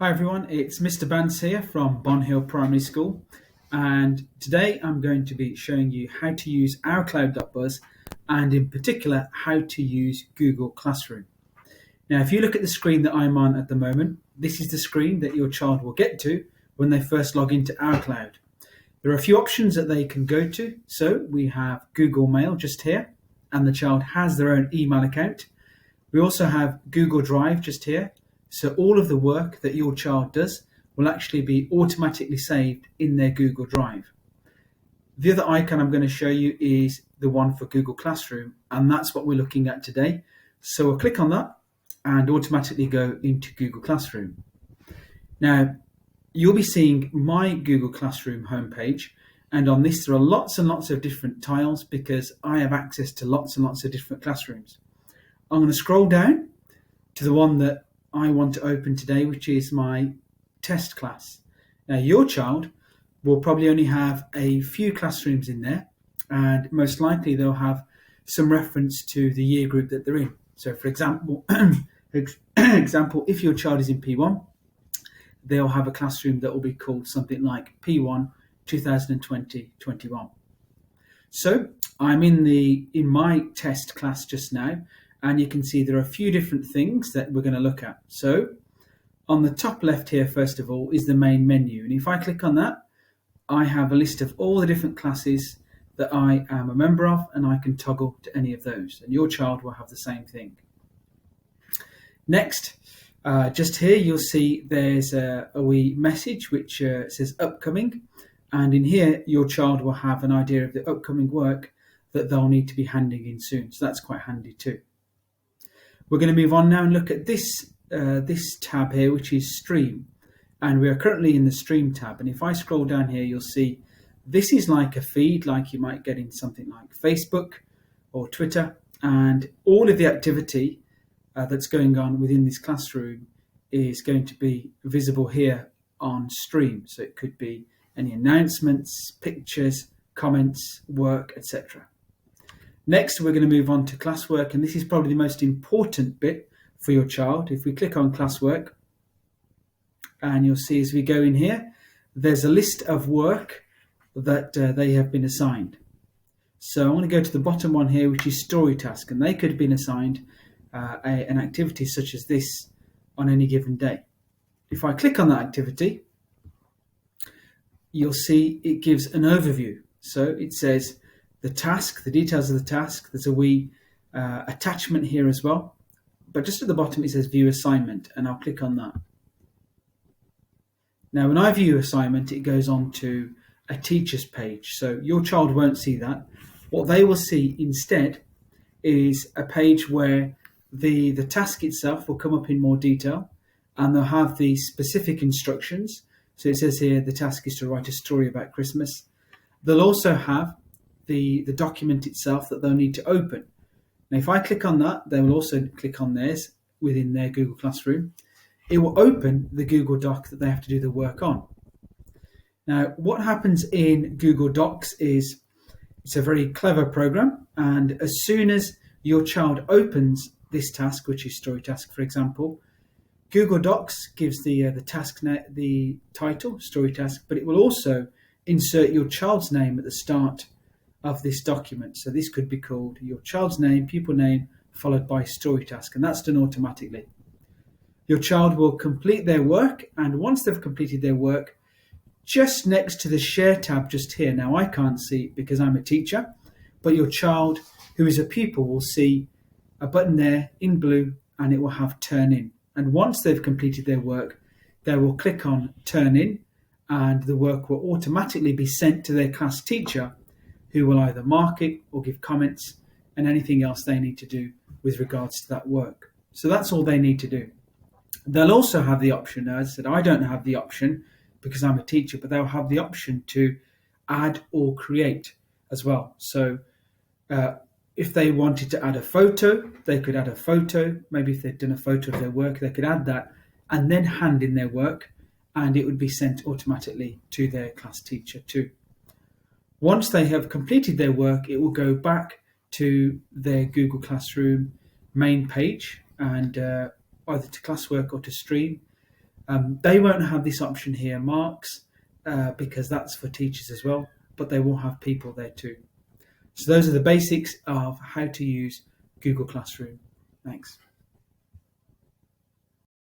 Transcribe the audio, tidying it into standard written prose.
Hi everyone, it's Mr. Bance here from Bon Hill Primary School, and today I'm going to be showing you how to use Ourcloud.buzz and in particular how to use Google Classroom. Now if you look at the screen that I'm on at the moment, this is the screen that your child will get to when they first log into Ourcloud. There are a few options that they can go to, so we have Google Mail just here, and the child has their own email account. We also have Google Drive just here. So all of the work that your child does will actually be automatically saved in their Google Drive. The other icon I'm going to show you is the one for Google Classroom, and that's what we're looking at today. So we'll click on that and automatically go into Google Classroom. Now, you'll be seeing my Google Classroom homepage, and on this there are lots and lots of different tiles because I have access to lots and lots of different classrooms. I'm going to scroll down to the one that I want to open today, which is my test class. Now your child will probably only have a few classrooms in there, and most likely they'll have some reference to the year group that they're in. So for example, if your child is in P1, they'll have a classroom that will be called something like P1 2020-21. So I'm in my test class just now, and you can see there are a few different things that we're going to look at. So on the top left here, first of all, is the main menu. And if I click on that, I have a list of all the different classes that I am a member of, and I can toggle to any of those. And your child will have the same thing. Next, just here, you'll see there's a wee message which says upcoming. And in here, your child will have an idea of the upcoming work that they'll need to be handing in soon. So that's quite handy too. We're going to move on now and look at this tab here, which is Stream. And we are currently in the Stream tab. And if I scroll down here, you'll see this is like a feed, like you might get in something like Facebook or Twitter. And all of the activity that's going on within this classroom is going to be visible here on Stream. So it could be any announcements, pictures, comments, work, etc. Next, we're going to move on to classwork, and this is probably the most important bit for your child. If we click on classwork, and you'll see as we go in here, there's a list of work that they have been assigned. So I want to go to the bottom one here, which is story task, and they could have been assigned an activity such as this on any given day. If I click on that activity, you'll see it gives an overview. So it says the task, the details of the task. There's a wee attachment here as well. But just at the bottom, it says view assignment, and I'll click on that. Now, when I view assignment, it goes on to a teacher's page. So your child won't see that. What they will see instead is a page where the task itself will come up in more detail, and they'll have the specific instructions. So it says here, the task is to write a story about Christmas. They'll also have the document itself that they'll need to open. Now, if I click on that, they will also click on theirs within their Google Classroom. It will open the Google Doc that they have to do the work on. Now, what happens in Google Docs is it's a very clever program, and as soon as your child opens this task, which is story task, for example, Google Docs gives the task the title, story task, but it will also insert your child's name at the start of this document. So this could be called your child's name, pupil name, followed by story task, and that's done automatically. Your child will complete their work, and once they've completed their work, just next to the share tab just here, now I can't see it because I'm a teacher, but your child who is a pupil will see a button there in blue, and it will have turn in. And once they've completed their work, they will click on turn in, and the work will automatically be sent to their class teacher, who will either mark it or give comments and anything else they need to do with regards to that work. So that's all they need to do. They'll also have the option, as I said, I don't have the option because I'm a teacher, but they'll have the option to add or create as well. So if they wanted to add a photo, they could add a photo. Maybe if they'd done a photo of their work, they could add that and then hand in their work, and it would be sent automatically to their class teacher too. Once they have completed their work, it will go back to their Google Classroom main page, and either to classwork or to Stream, They won't have this option here, marks, because that's for teachers as well, but they will have people there too. So those are the basics of how to use Google Classroom. Thanks.